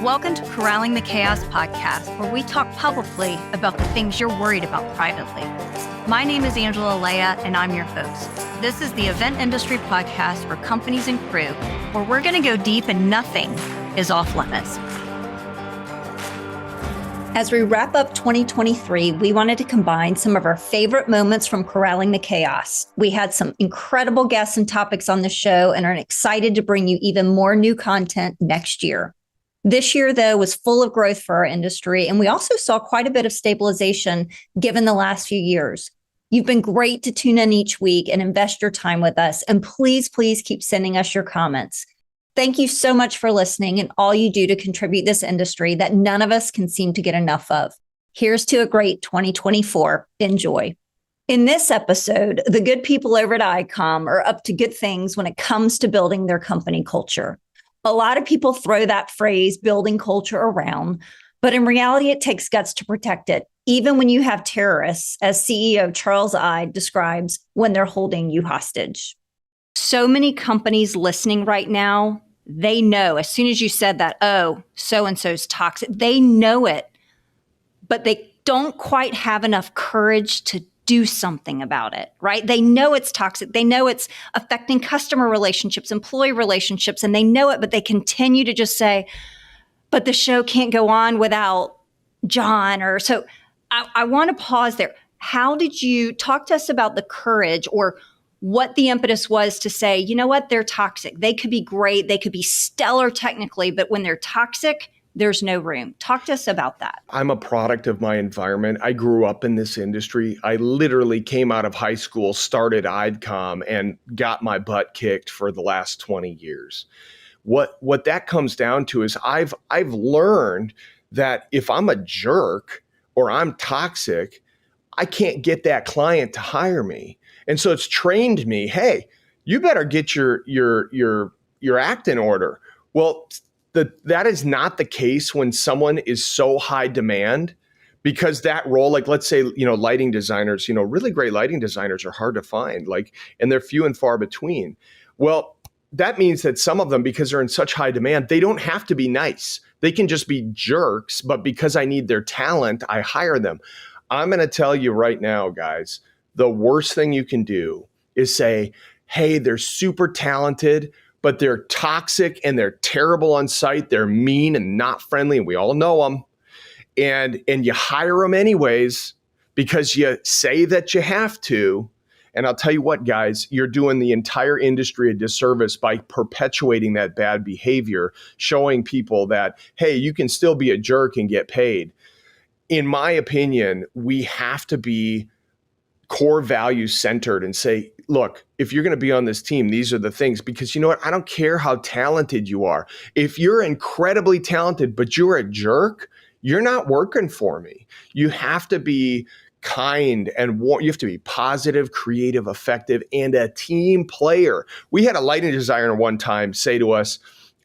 Welcome to Corralling the Chaos podcast, where we talk publicly about the things you're worried about privately. My name is Angela Leah, and I'm your host. This is the event industry podcast for companies and crew, where we're going to go deep and nothing is off limits. As we wrap up 2023, we wanted to combine some of our favorite moments from Corralling the Chaos. We had some incredible guests and topics on the show and are excited to bring you even more new content next year. This year, though, was full of growth for our industry, and we also saw quite a bit of stabilization given the last few years. You've been great to tune in each week and invest your time with us, and please keep sending us your comments. Thank you so much for listening and all you do to contribute this industry that none of us can seem to get enough of. Here's to a great 2024. Enjoy. In this episode, the good people over at ICOM are up to good things when it comes to building their company culture. A lot of people throw that phrase, building culture, around, but in reality, it takes guts to protect it, even when you have terrorists, as CEO Charles Ide describes, when they're holding you hostage. So many companies listening right now, they know as soon as you said that, oh, so-and-so's toxic, they know it, but they don't quite have enough courage to do something about it, right? They know it's toxic. They know it's affecting customer relationships, employee relationships, and they know it, but they continue to just say, but the show can't go on without John. Or so I want to pause there. How did you talk to us about the courage or what the impetus was to say, you know what, they're toxic. They could be great. They could be stellar technically, but when they're toxic, there's no room. Talk to us about that. I'm a product of my environment. I grew up in this industry. I literally came out of high school, started IDCOM, and got my butt kicked for the last 20 years. What that comes down to is I've learned that if I'm a jerk or I'm toxic, I can't get that client to hire me. And so it's trained me, hey, you better get your act in order. Well, that is not the case when someone is so high demand, because that role, like let's say, lighting designers, really great lighting designers are hard to find, and they're few and far between. Well, that means that some of them, because they're in such high demand, they don't have to be nice. They can just be jerks, but because I need their talent, I hire them. I'm going to tell you right now, guys, the worst thing you can do is say, hey, they're super talented, but they're toxic and they're terrible on site. They're mean and not friendly, and we all know them. And you hire them anyways because you say that you have to. And I'll tell you what, guys, you're doing the entire industry a disservice by perpetuating that bad behavior, showing people that, hey, you can still be a jerk and get paid. In my opinion, we have to be core value centered and say, look, if you're going to be on this team, these are the things, because you know what? I don't care how talented you are. If you're incredibly talented, but you're a jerk, you're not working for me. You have to be kind and you have to be positive, creative, effective, and a team player. We had a lighting designer one time say to us,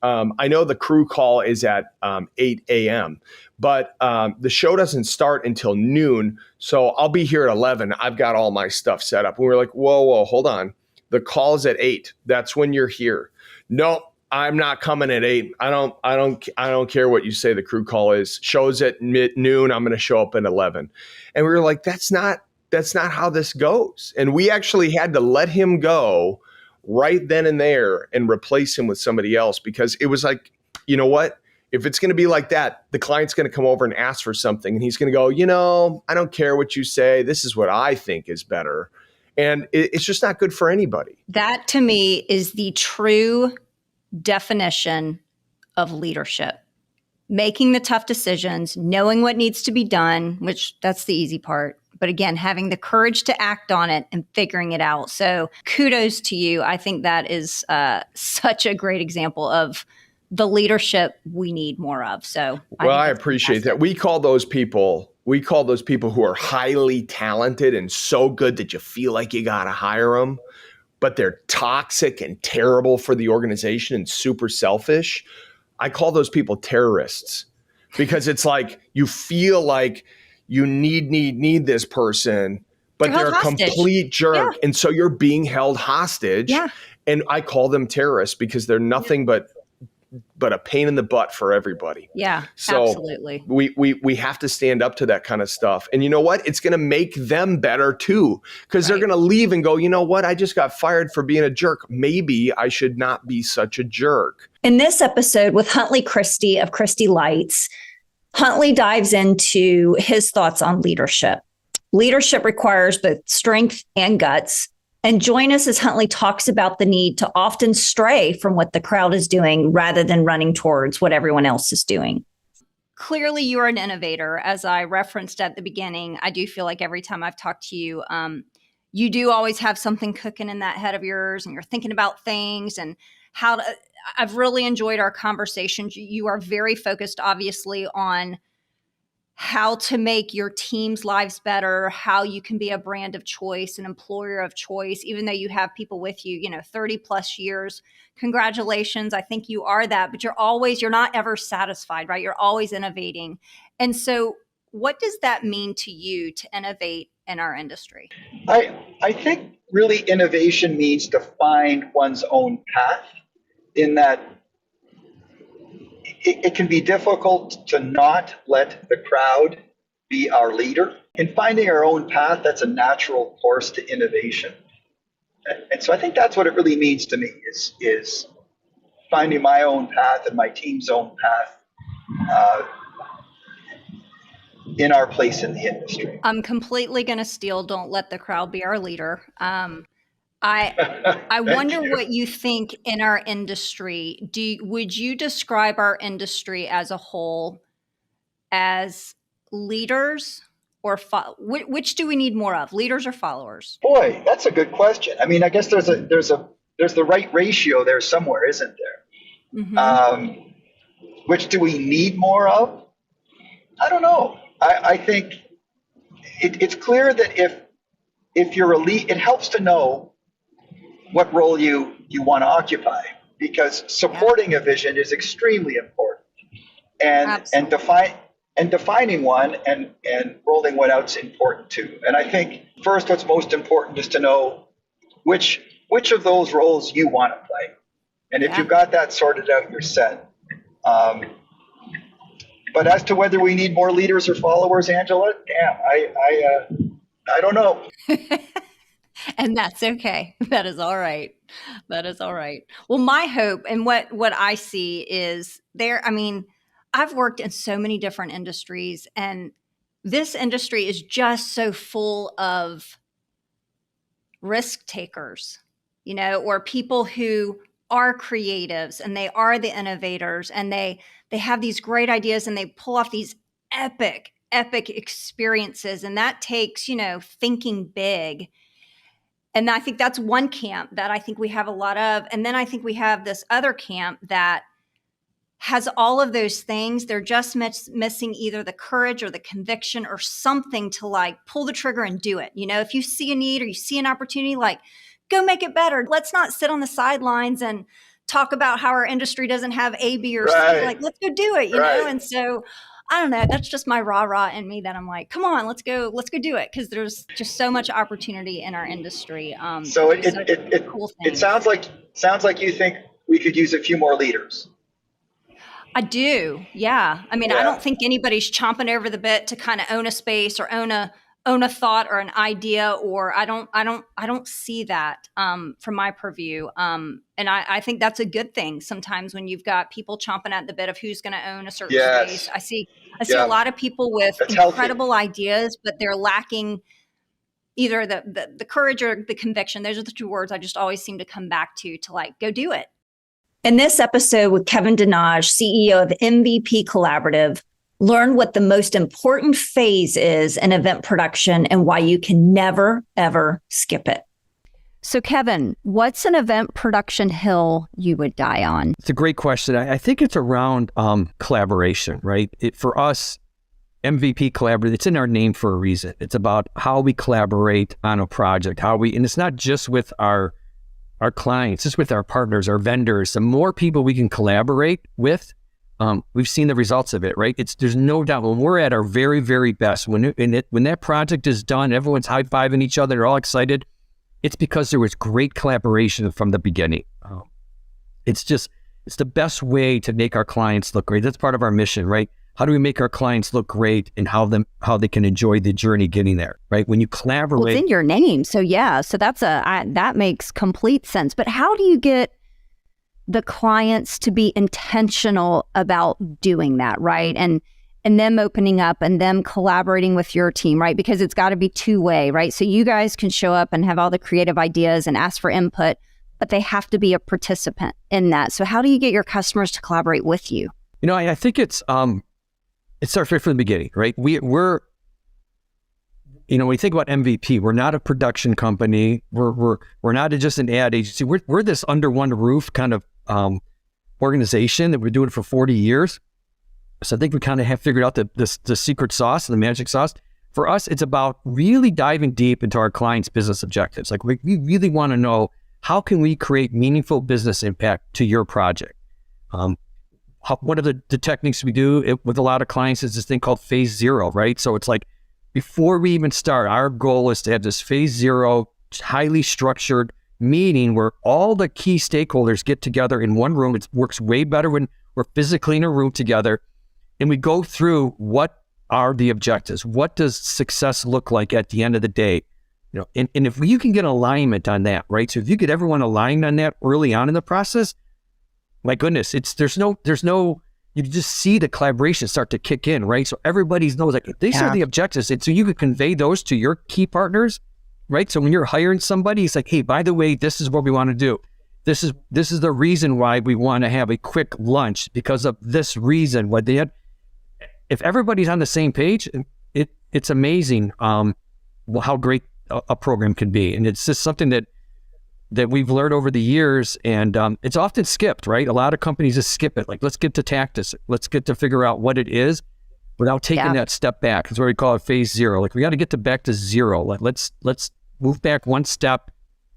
I know the crew call is at 8 a.m., but the show doesn't start until noon. So I'll be here at 11. I've got all my stuff set up. And we were like, whoa, hold on. The call's at 8. That's when you're here. No, I'm not coming at 8. I don't care what you say the crew call is. Show's at noon. I'm going to show up at 11. And we were like, that's not how this goes. And we actually had to let him go right then and there and replace him with somebody else, because it was like, you know what? If it's going to be like that, the client's going to come over and ask for something, and he's going to go, I don't care what you say. This is what I think is better. And it's just not good for anybody. That to me is the true definition of leadership. Making the tough decisions, knowing what needs to be done, which that's the easy part. But again, having the courage to act on it and figuring it out. So kudos to you. I think that is such a great example of the leadership we need more of. So I appreciate that. We call those people who are highly talented and so good that you feel like you got to hire them, but they're toxic and terrible for the organization and super selfish. I call those people terrorists, because it's like you feel like you need this person, but they're a complete jerk. Yeah. And so you're being held hostage. Yeah. And I call them terrorists because they're nothing but but a pain in the butt for everybody. Yeah, So absolutely. we have to stand up to that kind of stuff. And you know what? It's going to make them better too, because they're Right. going to leave and go, you know what? I just got fired for being a jerk. Maybe I should not be such a jerk. In this episode with Huntley Christie of Christie Lights, Huntley dives into his thoughts on leadership. Leadership requires both strength and guts. And join us as Huntley talks about the need to often stray from what the crowd is doing rather than running towards what everyone else is doing. Clearly, you're an innovator. As I referenced at the beginning, I do feel like every time I've talked to you, you do always have something cooking in that head of yours, and you're thinking about things and how to. I've really enjoyed our conversations. You are very focused, obviously, on how to make your team's lives better, how you can be a brand of choice, an employer of choice, even though you have people with you, 30 plus years. Congratulations. I think you are that, but you're not ever satisfied, right? You're always innovating. And so what does that mean to you to innovate in our industry? I think really innovation means to find one's own path, in that it can be difficult to not let the crowd be our leader. In finding our own path, that's a natural course to innovation. And so I think that's what it really means to me, is finding my own path and my team's own path in our place in the industry. I'm completely going to steal "Don't let the crowd be our leader." I wonder what you think in our industry. Would you describe our industry as a whole as leaders, or which do we need more of, leaders or followers? Boy, that's a good question. I mean, I guess there's the right ratio there somewhere, isn't there? Mm-hmm. Which do we need more of? I don't know. I think it's clear that if you're a lead, it helps to know what role you want to occupy, because supporting a vision is extremely important, and defining one and rolling one out is important too. And I think first, what's most important is to know which of those roles you want to play, and if you've got that sorted out, you're set. But as to whether we need more leaders or followers, Angela, I don't know. And that's okay. That is all right. That is all right. Well, my hope and what I see is I've worked in so many different industries, and this industry is just so full of risk takers, or people who are creatives and they are the innovators, and they have these great ideas and they pull off these epic experiences. And that takes, thinking big. And I think that's one camp that I think we have a lot of. And then I think we have this other camp that has all of those things. They're just missing either the courage or the conviction or something to pull the trigger and do it. If you see a need or you see an opportunity, go make it better. Let's not sit on the sidelines and talk about how our industry doesn't have A, B, or C. Let's go do it, you know? And so I don't know. That's just my rah in me that I'm like, come on, let's go do it. Because there's just so much opportunity in our industry. So it sounds like you think we could use a few more leaders. I do. Yeah. I don't think anybody's chomping over the bit to kind of own a space or own a thought or an idea, or I don't see that from my purview. And I think that's a good thing. Sometimes when you've got people chomping at the bit of who's going to own a certain space, I see a lot of people with incredible ideas, but they're lacking either the courage or the conviction. Those are the two words I just always seem to come back to go do it. In this episode with Kevin Denage, CEO of MVP Collaborative, learn what the most important phase is in event production and why you can never, ever skip it. So Kevin, what's an event production hill you would die on? It's a great question. I think it's around collaboration, right? For us, MVP Collaborative, it's in our name for a reason. It's about how we collaborate on a project, and it's not just with our clients, it's with our partners, our vendors. The more people we can collaborate with, we've seen the results of it, right? There's no doubt when we're at our very, very best, when that project is done, everyone's high-fiving each other, they're all excited. It's because there was great collaboration from the beginning. It's the best way to make our clients look great. That's part of our mission, right? How do we make our clients look great and how they can enjoy the journey getting there, right? When you collaborate. Well, it's in your name. So yeah, so that makes complete sense. But how do you get the clients to be intentional about doing that, right? And them opening up and them collaborating with your team, right? Because it's got to be two-way, right? So you guys can show up and have all the creative ideas and ask for input, but they have to be a participant in that. So how do you get your customers to collaborate with you? I think it starts right from the beginning, right? We're when you think about MVP, we're not a production company. We're not just an ad agency. We're this under one roof kind of organization that we're doing for 40 years. So I think we kind of have figured out the secret sauce and the magic sauce. For us, it's about really diving deep into our clients' business objectives. Like we really want to know, how can we create meaningful business impact to your project? One of the techniques we do with a lot of clients is this thing called phase zero, right? So it's like, before we even start, our goal is to have this phase zero, highly structured meeting where all the key stakeholders get together in one room. It works way better when we're physically in a room together. And we go through, what are the objectives? What does success look like at the end of the day? And if you can get alignment on that, right? So if you get everyone aligned on that early on in the process, my goodness, there's no, you just see the collaboration start to kick in, right? So everybody knows, like, these are the objectives. And so you could convey those to your key partners, right? So when you're hiring somebody, it's like, hey, by the way, this is what we want to do. This is the reason why we want to have a quick lunch, because of this reason. What they had. If everybody's on the same page, it's amazing how great a program can be. And it's just something that we've learned over the years, and it's often skipped, right? A lot of companies just skip it. Like, let's get to tactics. Let's get to figure out what it is without taking that step back. That's what we call it, phase zero. Like, we got to get back to zero. Like, let's move back one step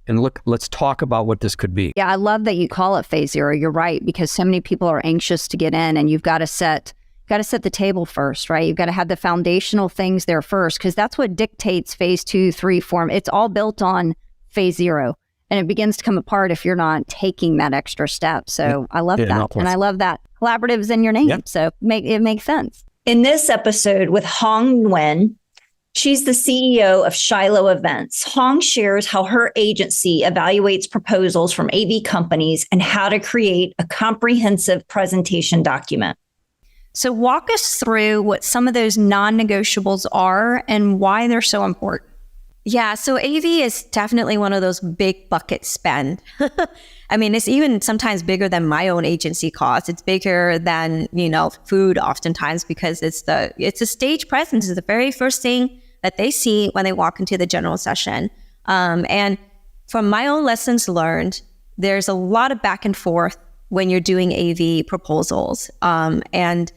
and let's talk about what this could be. Yeah, I love that you call it phase zero. You're right, because so many people are anxious to get in, and you've got to set the table first, right? You've got to have the foundational things there first, because that's what dictates phase 2, 3, 4. It's all built on phase zero. And it begins to come apart if you're not taking that extra step. So I love that. And I love that collaborative is in your name. Yep. So it makes sense. In this episode with Hong Nguyen, she's the CEO of Shiloh Events. Hong shares how her agency evaluates proposals from AV companies and how to create a comprehensive presentation document. So walk us through what some of those non-negotiables are and why they're so important. Yeah, so AV is definitely one of those big bucket spend. I mean, it's even sometimes bigger than my own agency costs. It's bigger than, food oftentimes, because it's a stage presence. It's the very first thing that they see when they walk into the general session. And from my own lessons learned, there's a lot of back and forth when you're doing AV proposals. And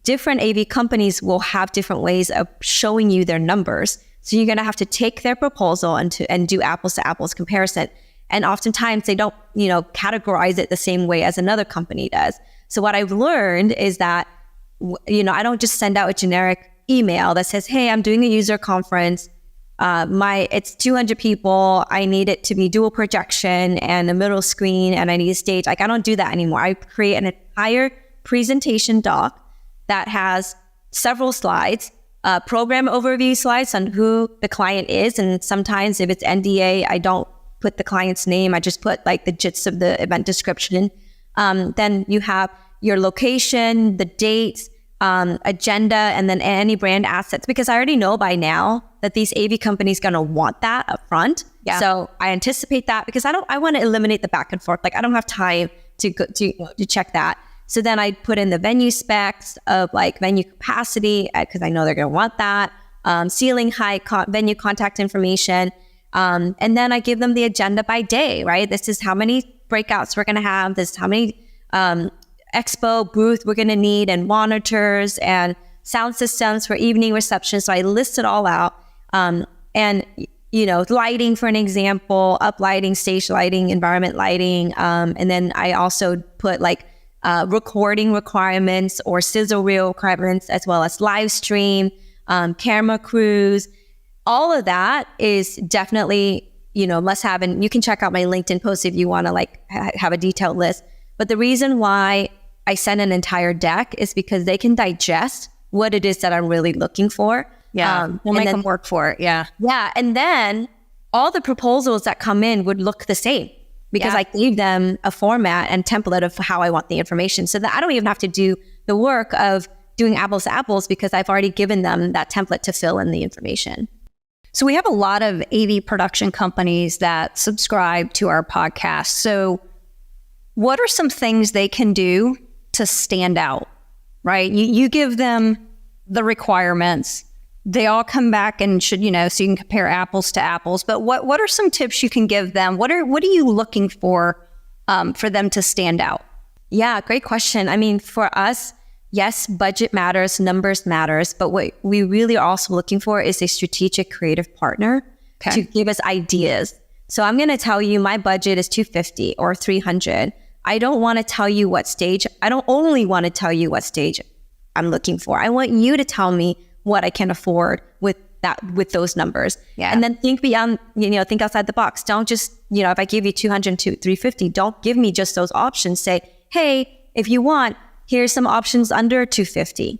different AV companies will have different ways of showing you their numbers. So you're going to have to take their proposal and do apples to apples comparison. And oftentimes they don't, categorize it the same way as another company does. So what I've learned is that, I don't just send out a generic email that says, hey, I'm doing a user conference. It's 200 people. I need it to be dual projection and a middle screen, and I need a stage. Like, I don't do that anymore. I create an entire presentation doc that has several slides, program overview slides on who the client is. And sometimes if it's NDA, I don't put the client's name. I just put like the gist of the event description. Then you have your location, the dates, agenda, and then any brand assets, because I already know by now that these AV companies going to want that up front. Yeah. So I anticipate that, because I want to eliminate the back and forth. Like, I don't have time to check that. So then I put in the venue specs of like venue capacity, because I know they're going to want that, ceiling height, venue contact information. And then I give them the agenda by day, right? This is how many breakouts we're going to have. This is how many expo booth we're going to need, and monitors and sound systems for evening reception. So I list it all out. And, lighting, for an example, up lighting, stage lighting, environment lighting. And then I also put like recording requirements or sizzle reel requirements, as well as live stream, camera crews. All of that is definitely, must have. And you can check out my LinkedIn post if you want to have a detailed list. But the reason why I send an entire deck is because they can digest what it is that I'm really looking for. We'll make them work for it. Yeah. Yeah. And then all the proposals that come in would look the same because I gave them a format and template of how I want the information, so that I don't even have to do the work of doing apples to apples because I've already given them that template to fill in the information. So we have a lot of AV production companies that subscribe to our podcast. So what are some things they can do to stand out, right? You give them the requirements. They all come back and should, so you can compare apples to apples. But what are some tips you can give them? What are you looking for them to stand out? Yeah, great question. I mean, for us, yes, budget matters, numbers matters, but what we really are also looking for is a strategic creative partner to give us ideas. So I'm going to tell you my budget is $250 or $300. I don't want to tell you what stage. I don't only want to tell you what stage I'm looking for. I want you to tell me what I can afford with those numbers. Yeah. And then think beyond, think outside the box. Don't just, if I give you 200 to 350, don't give me just those options. Say, hey, if you want, here's some options under 250.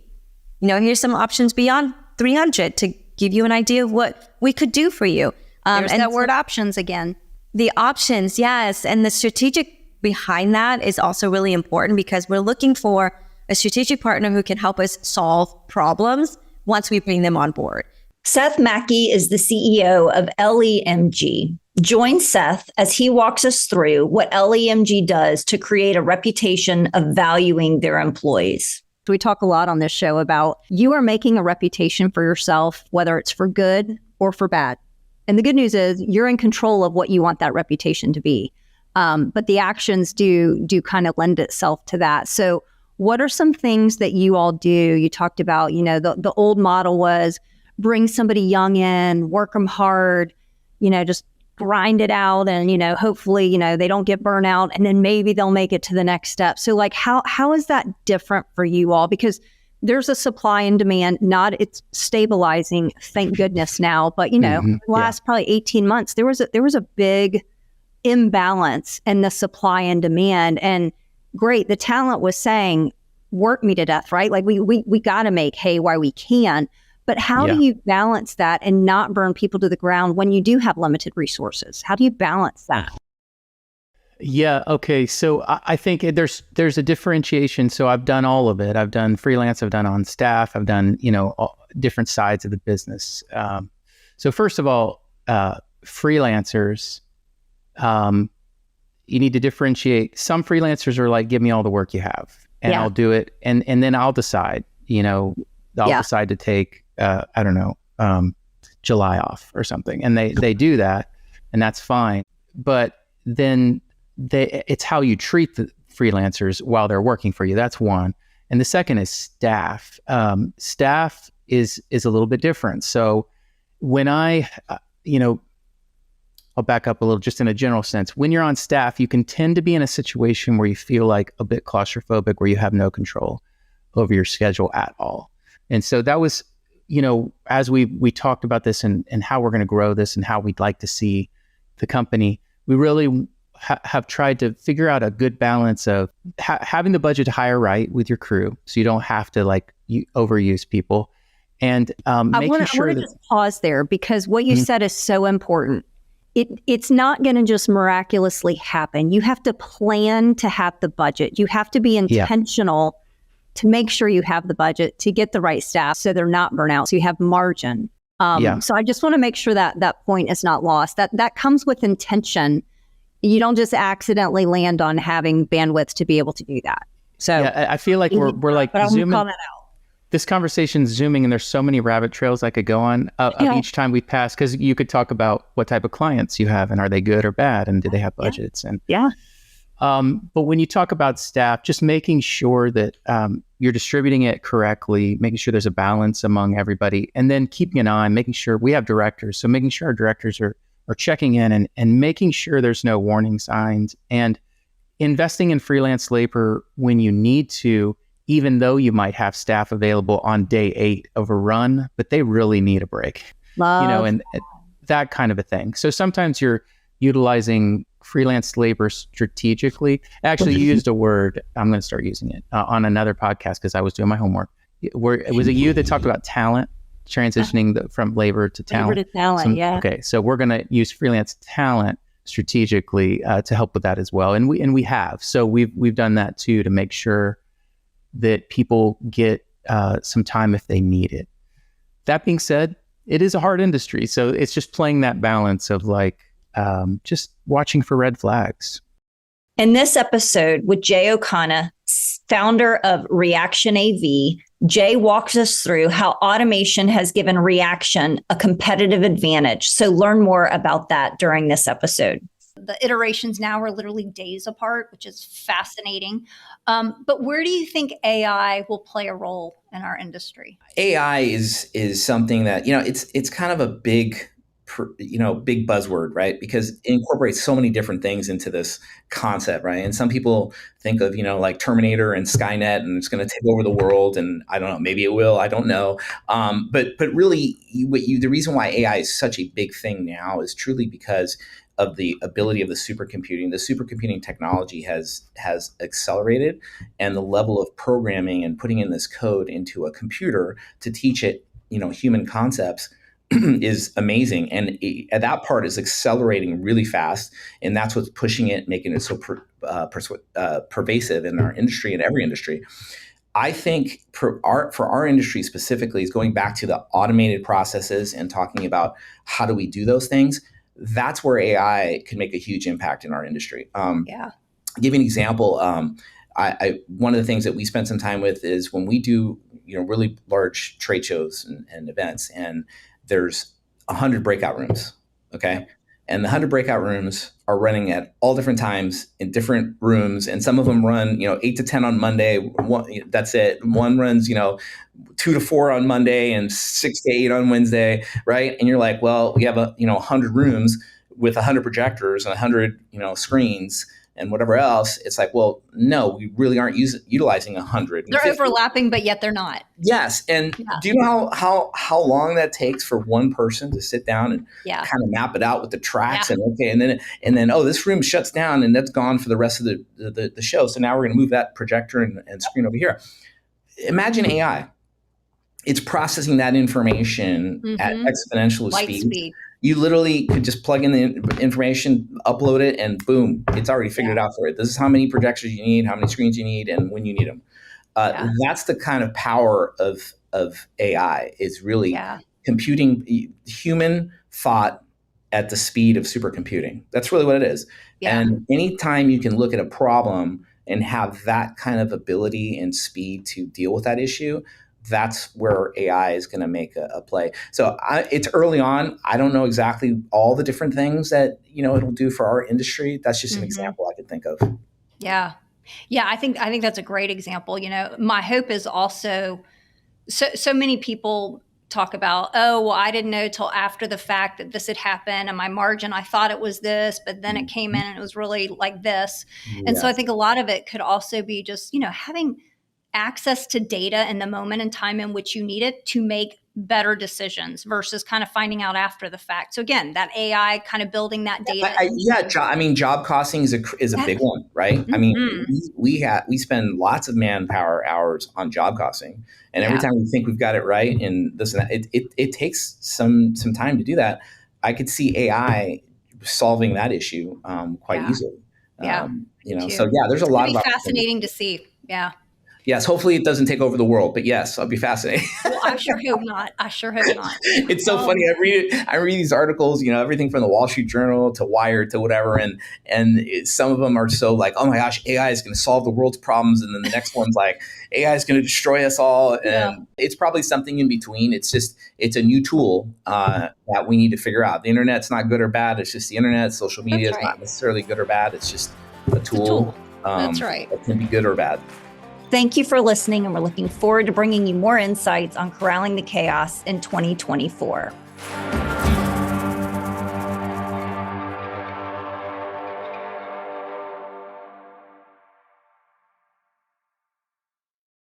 Here's some options beyond 300 to give you an idea of what we could do for you. There's that word options again. The options, yes. And the strategic behind that is also really important because we're looking for a strategic partner who can help us solve problems once we bring them on board. Seth Mackey is the CEO of LEMG. Join Seth as he walks us through what LEMG does to create a reputation of valuing their employees. We talk a lot on this show about you are making a reputation for yourself, whether it's for good or for bad. And the good news is you're in control of what you want that reputation to be. But the actions do kind of lend itself to that. So what are some things that you all do? You talked about, the old model was bring somebody young in, work them hard, just grind it out. And, hopefully, they don't get burnt out and then maybe they'll make it to the next step. So like, how is that different for you all? Because there's a supply and demand, it's stabilizing, thank goodness now. But, the last probably 18 months, there was a big imbalance in the supply and demand. And great, the talent was saying, work me to death, right? Like we got to make hay while we can. But how do you balance that and not burn people to the ground when you do have limited resources? How do you balance that? Yeah. Okay. So I think there's a differentiation. So I've done all of it. I've done freelance. I've done on staff. I've done all different sides of the business. So first of all, freelancers, you need to differentiate. Some freelancers are like, give me all the work you have and I'll do it. And then I'll decide, I'll decide to take, July off or something. And they do that and that's fine. But then it's how you treat the freelancers while they're working for you. That's one. And the second is staff. Staff is a little bit different. So when I'll back up a little, just in a general sense. When you're on staff, you can tend to be in a situation where you feel like a bit claustrophobic, where you have no control over your schedule at all. And so that was, as we talked about this and how we're going to grow this and how we'd like to see the company, we really have tried to figure out a good balance of having the budget to hire right with your crew, so you don't have to overuse people, and making sure that. I want to just pause there because what you said is so important. It's not going to just miraculously happen. You have to plan to have the budget. You have to be intentional to make sure you have the budget to get the right staff so they're not burnt out, so you have margin. So I just want to make sure that point is not lost. That comes with intention. You don't just accidentally land on having bandwidth to be able to do that. So I feel like we're like but zooming. Call that out. This conversation's zooming, and there's so many rabbit trails I could go on of each time we pass, because you could talk about what type of clients you have and are they good or bad and do they have budgets but when you talk about staff, just making sure that you're distributing it correctly, making sure there's a balance among everybody, and then keeping an eye, making sure we have directors, so making sure our directors are checking in and making sure there's no warning signs, and investing in freelance labor when you need to, even though you might have staff available on day 8 of a run, but they really need a break, and that kind of a thing. So sometimes you're utilizing freelance labor strategically. Actually, you used a word. I'm going to start using it on another podcast because I was doing my homework. Was it you that talked about talent, transitioning from labor to talent? Labor to talent, yeah. Okay, so we're going to use freelance talent strategically to help with that as well, and we have. So we've done that too to make sure that people get some time if they need it. That being said, it is a hard industry, so it's just playing that balance of like just watching for red flags. In this episode with Jay O'Connor, founder of Reaction AV, Jay walks us through how automation has given Reaction a competitive advantage. So learn more about that during this episode. The iterations now are literally days apart, which is fascinating. But where do you think AI will play a role in our industry? AI is something that, it's kind of a big buzzword, right? Because it incorporates so many different things into this concept, right? And some people think of, like Terminator and Skynet, and it's going to take over the world. And I don't know, maybe it will, I don't know. But really, the reason why AI is such a big thing now is truly because of the ability of the supercomputing. The supercomputing technology has accelerated, and the level of programming and putting in this code into a computer to teach it, human concepts is amazing. And that part is accelerating really fast. And that's what's pushing it, making it so pervasive in our industry and every industry. I think for our industry specifically, is going back to the automated processes and talking about how do we do those things. That's where AI can make a huge impact in our industry. Yeah. Give you an example. One of the things that we spend some time with is when we do, really large trade shows and events, and there's 100 breakout rooms. Okay. And the 100 breakout rooms are running at all different times in different rooms. And some of them run, 8 to 10 on Monday. That's it. One runs, 2 to 4 on Monday and 6 to 8 on Wednesday. Right. And you're like, well, we have 100 rooms with 100 projectors and 100, screens and whatever else. It's like, well, no, we really aren't utilizing 100. They're overlapping, but yet they're not. Yes. And do you know how long that takes for one person to sit down and kind of map it out with the tracks and and then, oh, this room shuts down and that's gone for the rest of the show. So now we're going to move that projector and screen over here. Imagine AI. It's processing that information at exponential speed. You literally could just plug in the information, upload it, and boom, it's already figured it out for it. This is how many projectors you need, how many screens you need, and when you need them. That's the kind of power of AI, is really computing human thought at the speed of supercomputing. That's really what it is. Yeah. And anytime you can look at a problem and have that kind of ability and speed to deal with that issue, that's where AI is going to make a play. So it's early on. I don't know exactly all the different things that, it'll do for our industry. That's just an example I could think of. Yeah. Yeah. I think that's a great example. My hope is also so many people talk about, oh, well, I didn't know till after the fact that this had happened, and my margin, I thought it was this, but then it came in and it was really like this. And so I think a lot of it could also be just, having access to data in the moment and time in which you need it to make better decisions versus kind of finding out after the fact. So again, that AI kind of building that data. Job costing is a big one, right? I mean, we spend lots of manpower hours on job costing, and every time we think we've got it right and this and that, it takes some time to do that. I could see AI solving that issue quite easily. So there's a lot of fascinating to see. Yeah. Yes, hopefully it doesn't take over the world, but yes, I'll be fascinated. Well, I sure hope not. It's so funny. I read these articles, everything from the Wall Street Journal to Wired to whatever, and some of them are so like, oh my gosh, AI is going to solve the world's problems, and then the next one's like, AI is going to destroy us all, and it's probably something in between. It's a new tool that we need to figure out. The internet's not good or bad. It's just the internet. Social media is not necessarily good or bad. It's just a tool. That's right. That can be good or bad. Thank you for listening, and we're looking forward to bringing you more insights on corralling the chaos in 2024.